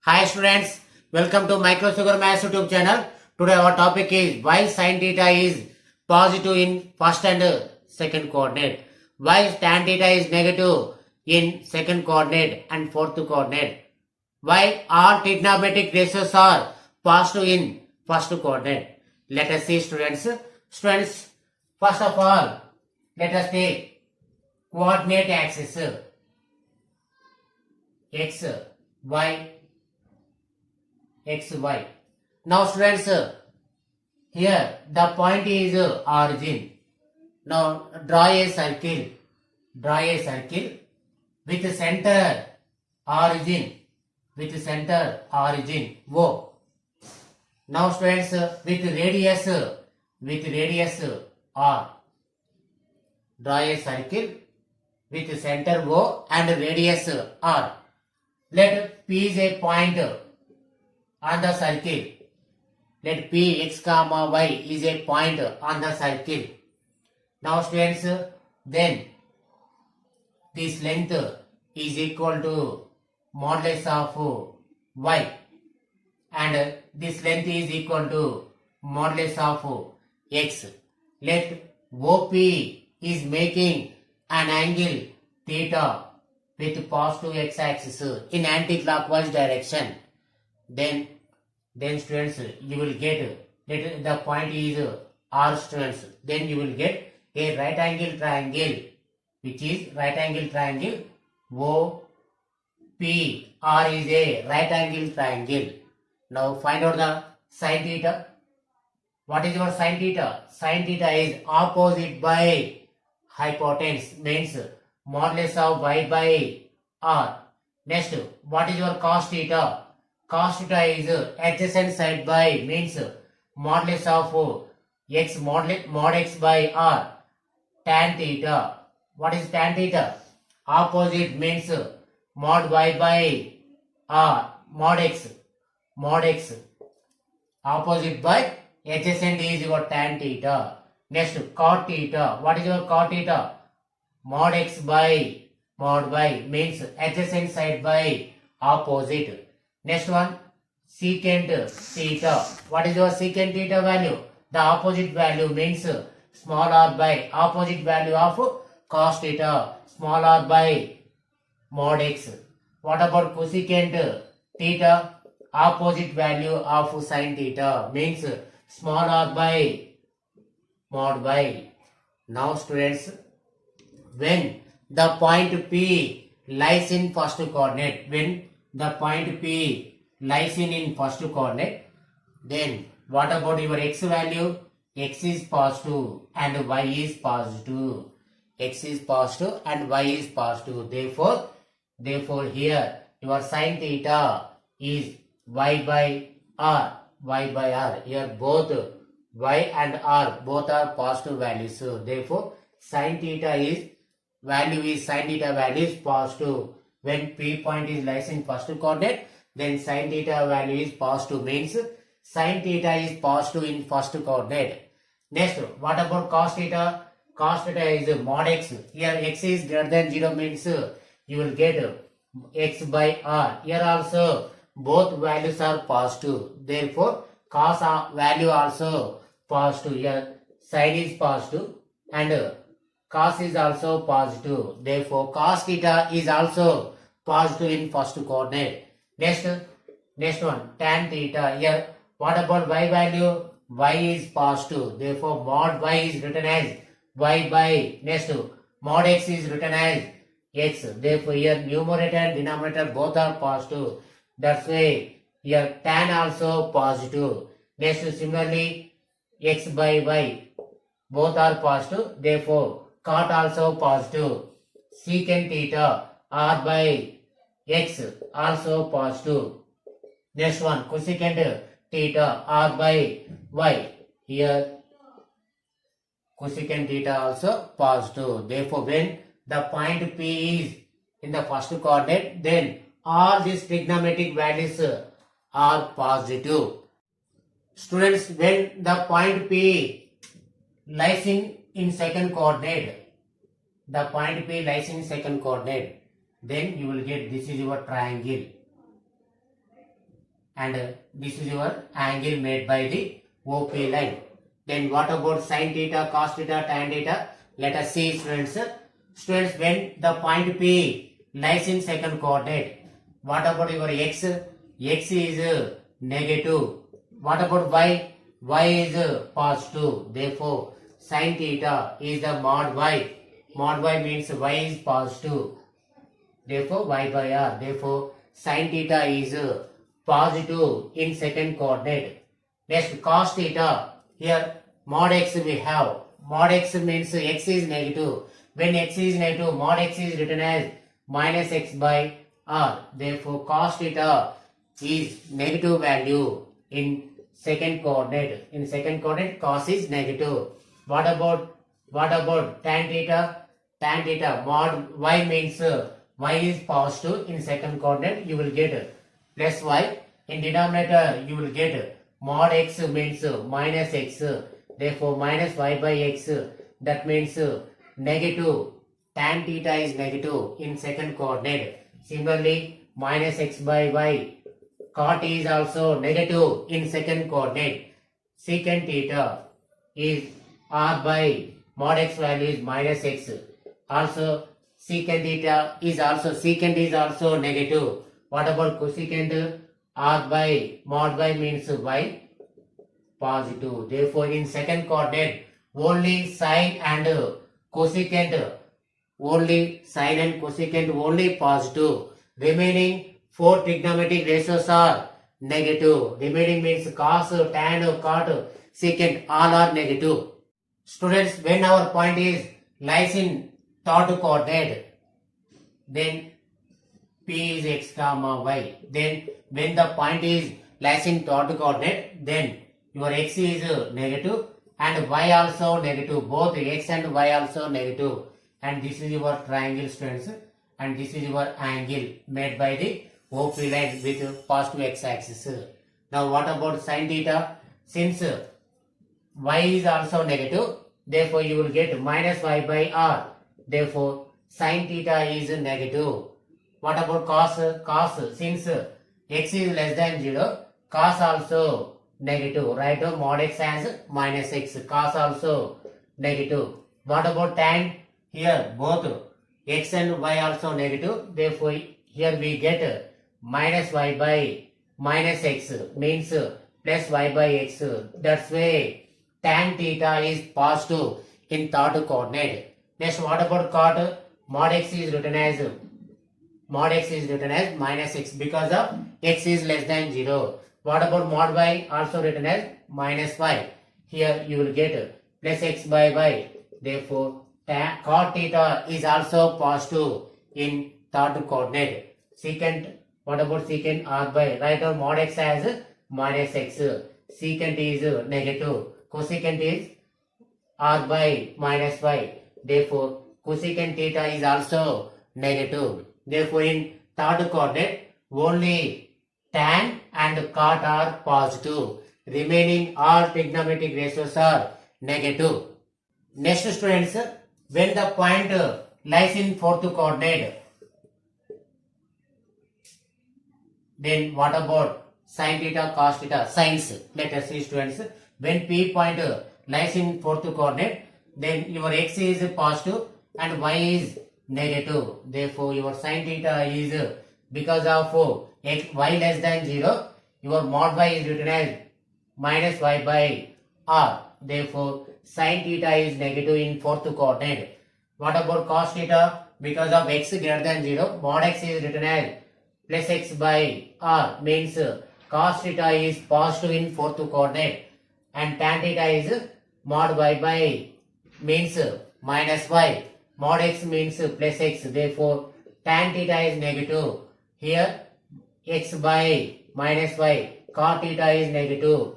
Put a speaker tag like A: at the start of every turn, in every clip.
A: Hi students, welcome to Microsugar Maths YouTube channel. Today our topic is why sin theta is positive in first and second coordinate. Why tan theta is negative in second coordinate and fourth coordinate. Why all trigonometric ratios are positive in first coordinate. Let us see students. Students, first of all, let us take coordinate axis x, y, x, y. Now students, here the point is origin. Now draw a circle. Draw a circle with center origin. With center origin O. Now students, with radius R. Draw a circle with center O and radius R. Let P is a point on the circle. Let P x comma y is a point on the circle. Now students, then this length is equal to modulus of y and this length is equal to modulus of x. Let OP is making an angle theta with positive x-axis in anti-clockwise direction. Then students, you will get, let the point is R students, then you will get a right angle triangle, which is right angle triangle OPR is a right angle triangle. Now find out the sin theta. What is your sin theta? Sin theta is opposite by hypotenuse, means modulus of y by r. Next, what is your cos theta? Cos theta is adjacent side by, means modulus of x mod x by r. Tan theta. What is tan theta? Opposite means mod y by r. Mod x. Mod x. Opposite by adjacent is your tan theta. Next, cot theta. What is your cot theta? Mod x by mod y, means adjacent side by opposite. Next one, secant theta. What is your secant theta value? The opposite value, means small r by opposite value of cos theta, small r by mod x. What about cosecant theta? Opposite value of sin theta, means small r by mod y. Now students, when the point P lies in first coordinate, when the point P lies in first coordinate, then what about your x value? X is positive and y is positive. X is positive and y is positive. Therefore here your sin theta is y by r. Y by r. Here both y and r both are positive values. So therefore sin theta is sin theta value is positive. When P point is lies in first coordinate, then sin theta value is positive, means sin theta is positive in first coordinate. Next, what about cos theta? Cos theta is mod x. Here x is greater than 0, means you will get x by r. Here also both values are positive. Therefore cos value also positive. Here sin is positive and cos is also positive. Therefore cos theta is also positive in first coordinate. Next one, tan theta. Here what about y value? Y is positive. Therefore mod y is written as y by, next mod x is written as x. Therefore here numerator and denominator both are positive. That's why here tan also positive. Next, similarly x by y both are positive. Therefore cot also positive. Secant theta r by x also positive. Next one, cosecant theta r by y. Here cosecant theta also positive. Therefore when the point P is in the first coordinate, then all these trigonometric values are positive. Students, when the point P lies in second coordinate, the point P lies in second coordinate, then you will get, this is your triangle. and this is your angle made by the OP line. Then what about sin theta, cos theta, tan theta? Let us see, students. Students, when the point P lies in second coordinate, what about your x? X is negative. What about y? Y is positive. Therefore, sin theta is the mod y. Mod y means y is positive. Therefore, y by r. Therefore, sin theta is positive in second coordinate. Next, cos theta. Here, mod x we have. Mod x means x is negative. When x is negative, mod x is written as minus x by r. Therefore, cos theta is negative value in second coordinate. In second coordinate, cos is negative. What about tan theta? Tan theta, mod y means y is positive. In second coordinate, you will get plus y. In denominator, you will get mod x means minus x. Therefore, minus y by x. That means negative. Tan theta is negative in second coordinate. Similarly, minus x by y. Cot is also negative in second coordinate. Secant theta is r by mod x value is minus x. Also, secant theta is also negative. What about cosecant? R by mod y means y positive. Therefore, in second coordinate, only sine and cosecant only positive. Remaining four trigonometric ratios are negative. Remaining means cos, tan, cot, secant, all are negative. Students, when our point lies in third coordinate, then P is x comma y. Then when the point lies in third coordinate, then your x is negative and y also negative. Both x and y also negative. And this is your triangle, students. And this is your angle made by the OP line with positive x-axis. Now what about sin theta? Since y is also negative, therefore you will get minus y by r. Therefore sin theta is negative. What about cos? Cos, since x is less than 0, cos also negative. Write down mod x as minus x. Cos also negative. What about tan? Here both x and y also negative. Therefore here we get minus y by minus x means plus y by x. That's why tan theta is positive in third coordinate. Next, what about cot? Mod x is written as minus x because of x is less than 0. What about mod y? Also written as minus y. Here you will get plus x by y. Therefore, cot theta is also positive in third coordinate. Secant, what about secant? R by, write down mod x as minus x. Secant is negative. Cosecant is r by minus y. Therefore, cosecant theta is also negative. Therefore, in third coordinate, only tan and cot are positive. Remaining all trigonometric ratios are negative. Next, students, when the point lies in fourth coordinate, then what about sin theta, cos theta, sines? Let us see, students. When P point lies in fourth coordinate, then your x is positive and y is negative. Therefore, your sin theta is because of y less than 0, your mod y is written as minus y by r. Therefore, sin theta is negative in fourth coordinate. What about cos theta? Because of x greater than 0, mod x is written as plus x by r means cos theta is positive in fourth coordinate and tan theta is mod y by means minus y. Mod x means plus x. Therefore, tan theta is negative. Here x by minus y. Cot theta is negative.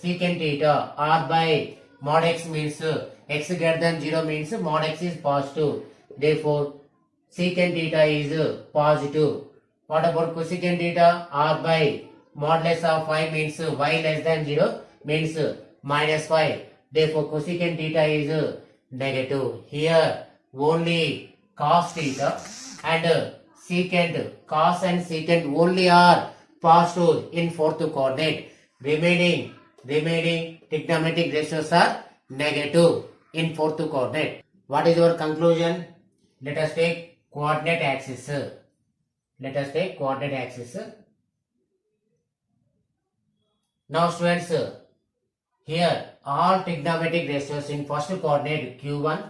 A: Secant theta r by mod x means x greater than 0 means mod x is positive. Therefore, secant theta is positive. What about cosecant theta? R by modulus of y means y less than 0 means minus y. Therefore, cosecant theta is negative. Here only cos theta and secant, cos and secant only are positive in fourth coordinate. Remaining trigonometric ratios are negative in fourth coordinate. What is your conclusion? Let us take coordinate axis. Now students, here all trigonometric ratios in first coordinate q1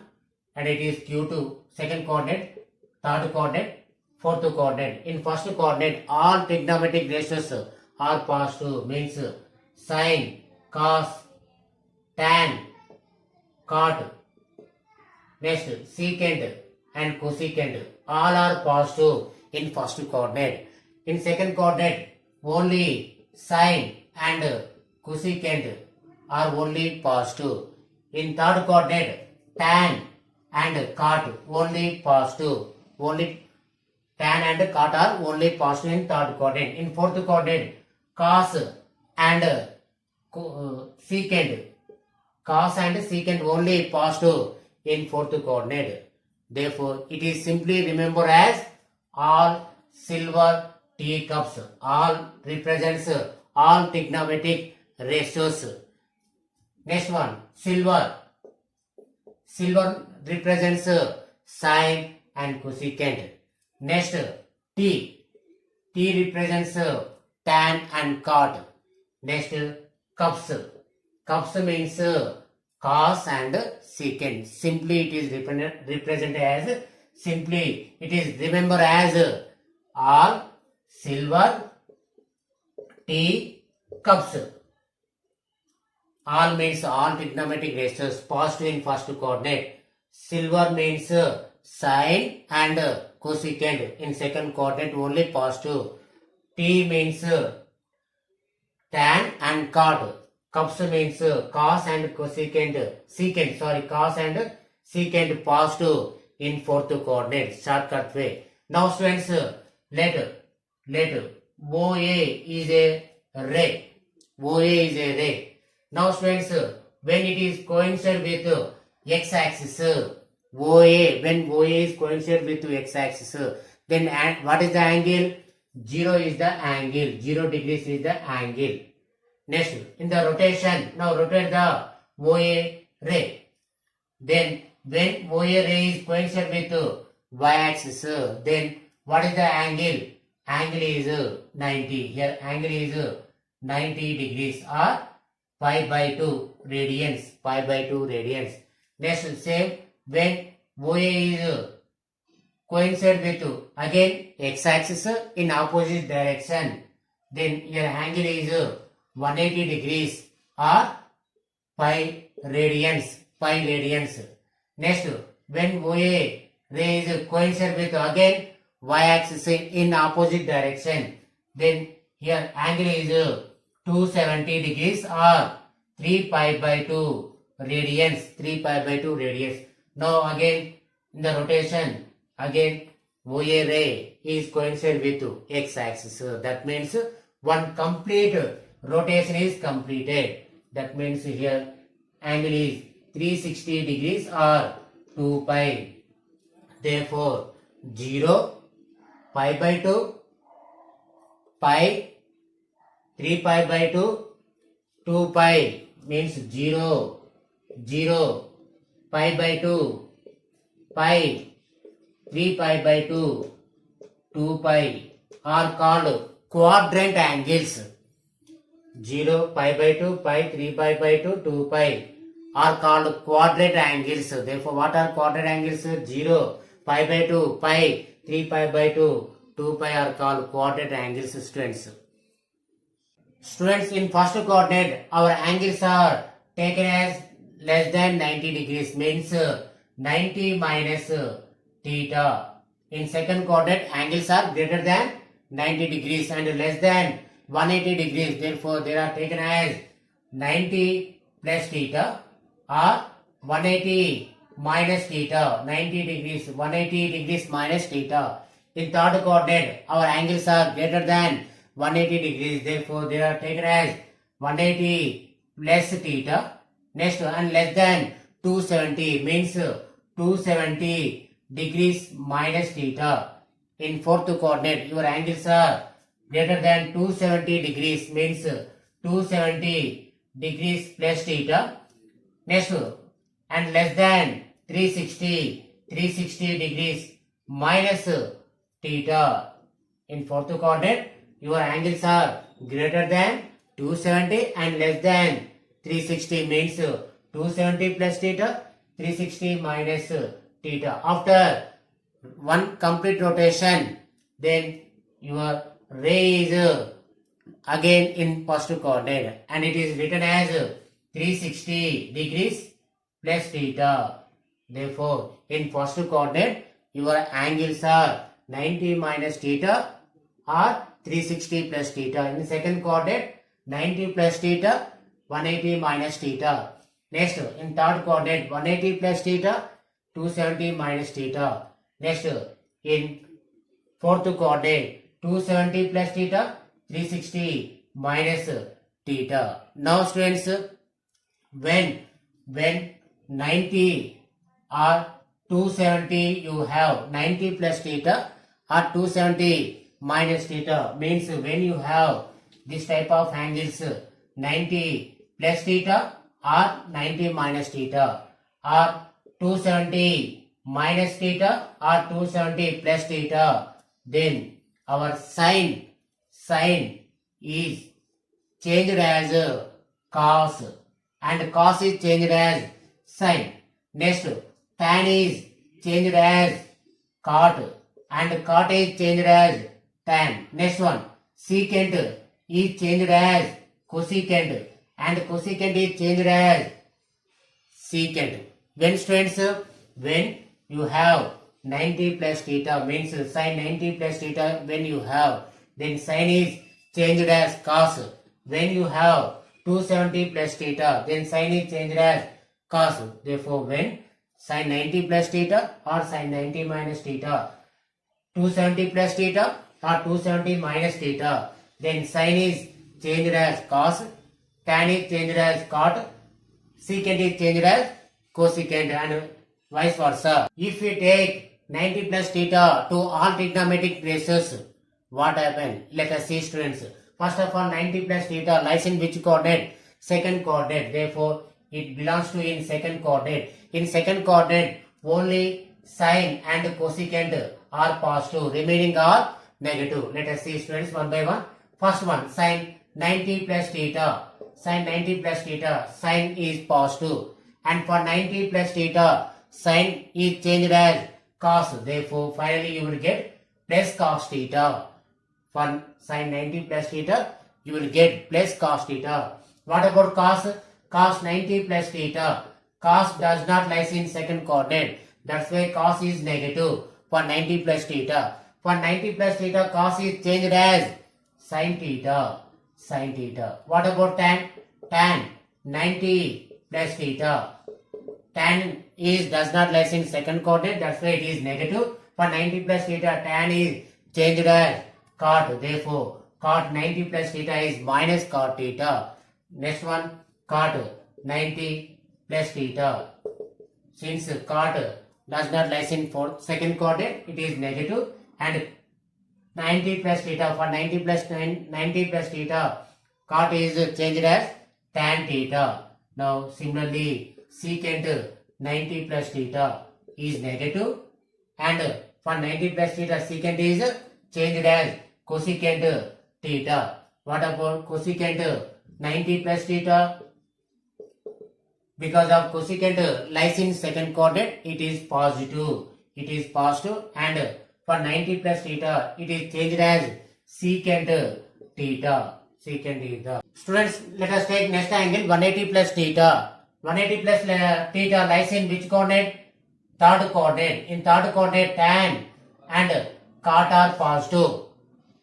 A: and it is q2, second coordinate, third coordinate, fourth coordinate. In first coordinate all trigonometric ratios are positive, means sine, cos, tan, cot, next secant and cosecant all are positive in first coordinate. In second coordinate only sine and cosecant are only positive. In third coordinate tan and cot only positive. Only tan and cot are only positive in third coordinate. In fourth coordinate cos and secant only positive in fourth coordinate. Therefore, it is simply remember as all silver teacups. All represents all trigonometric ratios. Next one, silver. Silver represents sine and cosecant. Next, T. T represents tan and cot. Next, cups. Cups means cos and secant. Simply it is represented as remember as all silver T cups. All means all trigonometric ratios positive in first coordinate. Silver means sine and cosecant in second coordinate only positive. T means tan and cot. Cups means cos and secant positive in fourth coordinate. Shortcut way. Now students, let OA is a ray. Now students, when it is coincide with x-axis, when OA is coincide with x-axis, then what is the angle? 0 is the angle. 0 degrees is the angle. Next, in the rotation, now rotate the OA ray. Then when OA ray is coincide with y-axis, then what is the angle? Angle is 90. Here angle is 90 degrees or pi by 2 radians. Next, same when OA is coincide with again x-axis in opposite direction, then here angle is 180 degrees or pi radians. Next, when OA ray is coincide with again y-axis in opposite direction, then here angle is 270 degrees or 3 pi by 2 radians. Now again in the rotation, again OA ray is coincide with x-axis. That means one complete rotation is completed. That means here angle is 360 degrees or 2 pi. Therefore 0, pi by 2, pi, 3 pi by 2, 2 pi means 0, pi by 2, pi, 3 pi by 2, 2 pi are called quadrant angles. 0, pi by 2, pi, 3 pi by 2, 2 pi are called quadrant angles. Therefore, what are quadrant angles? 0, pi by 2, pi, 3 pi by 2, 2 pi are called quadrant angles, students. Students, in first coordinate, our angles are taken as less than 90 degrees, means 90 minus theta. In second coordinate, angles are greater than 90 degrees and less than 180 degrees. Therefore, they are taken as 90 plus theta or 180 minus theta. 90 degrees, 180 degrees minus theta. In third coordinate, our angles are greater than 180 degrees. Therefore, they are taken as 180 plus theta. Next, and less than 270 means 270 degrees minus theta. In fourth coordinate, your angles are greater than 270 degrees means 270 degrees plus theta. Next, and less than 360 degrees minus theta. In fourth coordinate, your angles are greater than 270 and less than 360 means 270 plus theta, 360 minus theta. After one complete rotation, then your ray is again in first coordinate and it is written as 360 degrees plus theta. Therefore, in first coordinate, your angles are 90 minus theta or 360 plus theta. In second coordinate, 90 plus theta, 180 minus theta. Next, in third coordinate, 180 plus theta, 270 minus theta. Next, in fourth coordinate, 270 plus theta, 360 minus theta. Now students, when 90 or 270 you have 90 plus theta or 270 minus theta means when you have this type of angles 90 plus theta or 90 minus theta or 270 minus theta or 270 plus theta, then our sign is changed as cos and cos is changed as sin. Next, tan is changed as cot and cot is changed as tan. Next one, secant is changed as cosecant and cosecant is changed as secant. When students, when you have 90 plus theta means sin 90 plus theta when you have, then sin is changed as cos. When you have 270 plus theta, then sin is changed as cos. Therefore, when sin 90 plus theta or sin 90 minus theta, 270 plus theta or 270 minus theta, then sin is changed as cos, tan is changed as cot, secant is changed as cosecant and vice versa. If we take 90 plus theta to all trigonometric ratios, what happens? Let us see students. First of all, 90 plus theta lies in which coordinate? Second coordinate. Therefore, it belongs to in second coordinate. In second coordinate, only sine and cosecant are positive. Remaining are negative. Let us see students one by one. First one, sine 90 plus theta. Sine 90 plus theta. Sine is positive. And for 90 plus theta, sine is changed as cos. Therefore, finally you will get plus cos theta. For sin 90 plus theta, you will get plus cos theta. What about cos? Cos 90 plus theta. Cos does not lie in second coordinate. That's why cos is negative for 90 plus theta. For 90 plus theta, cos is changed as sin theta. Sin theta. What about tan? Tan 90 plus theta. Tan is does not lie in second coordinate. That's why it is negative. For 90 plus theta, tan is changed as cot. Therefore, cot 90 plus theta is minus cot theta. Next one, cot 90 plus theta. Since cot does not lie in second coordinate, it is negative. And 90 plus theta, for 90 plus theta, cot is changed as tan theta. Now, similarly, secant 90 plus theta is negative. And for 90 plus theta, secant is changed as cosecant theta. What about cosecant 90 plus theta? Because of cosecant lies in second coordinate, it is positive. It is positive. And for 90 plus theta, it is changed as secant theta. Secant theta. Students, let us take next angle 180 plus theta. 180 plus theta lies in which coordinate? Third coordinate. In third coordinate, tan and cot are positive.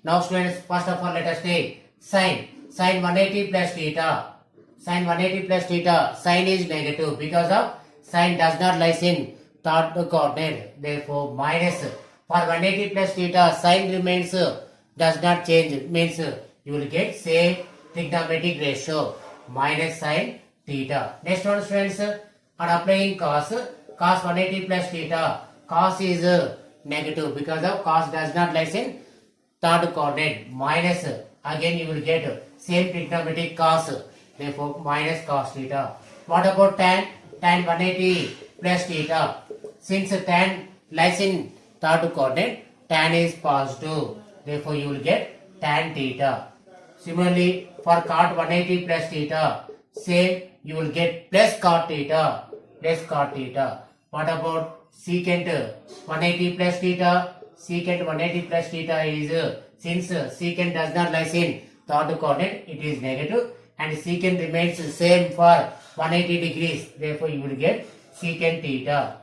A: Now students, first of all let us take sine. Sine 180 plus theta. Sine 180 plus theta. Sine is negative because of sine does not lie in third coordinate. Therefore minus. For 180 plus theta, sine remains does not change. Means you will get same trigonometric ratio minus sine theta. Next one students, on applying cos. Cos 180 plus theta. Cos is negative because of cos does not lie in third coordinate minus, again you will get same trigonometric cos, therefore minus cos theta. What about tan? Tan 180 plus theta. Since tan lies in third coordinate, tan is positive, therefore you will get tan theta. Similarly, for cot 180 plus theta, same you will get plus cot theta, plus cot theta. What about secant 180 plus theta? Secant 180 plus theta is, since secant does not lie in third coordinate, it is negative, and secant remains same for 180 degrees, therefore you will get secant theta.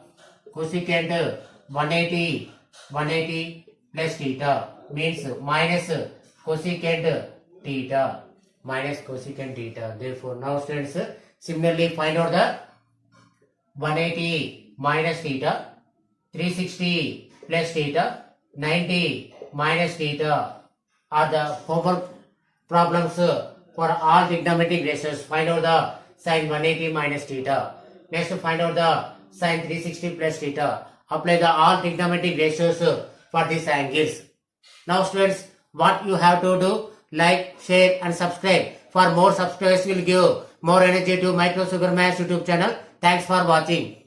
A: Cosecant 180 plus theta means minus cosecant theta, minus cosecant theta. Therefore, now students, similarly find out the 180 minus theta, 360 plus theta, 90 minus theta are the homework problems for all trigonometric ratios. Find out the sin 180 minus theta. Next, find out the sin 360 plus theta. Apply the all trigonometric ratios for these angles. Now students, what you have to do, like, share and subscribe. For more subscribers will give more energy to Micro Sugar Maths YouTube channel. Thanks for watching.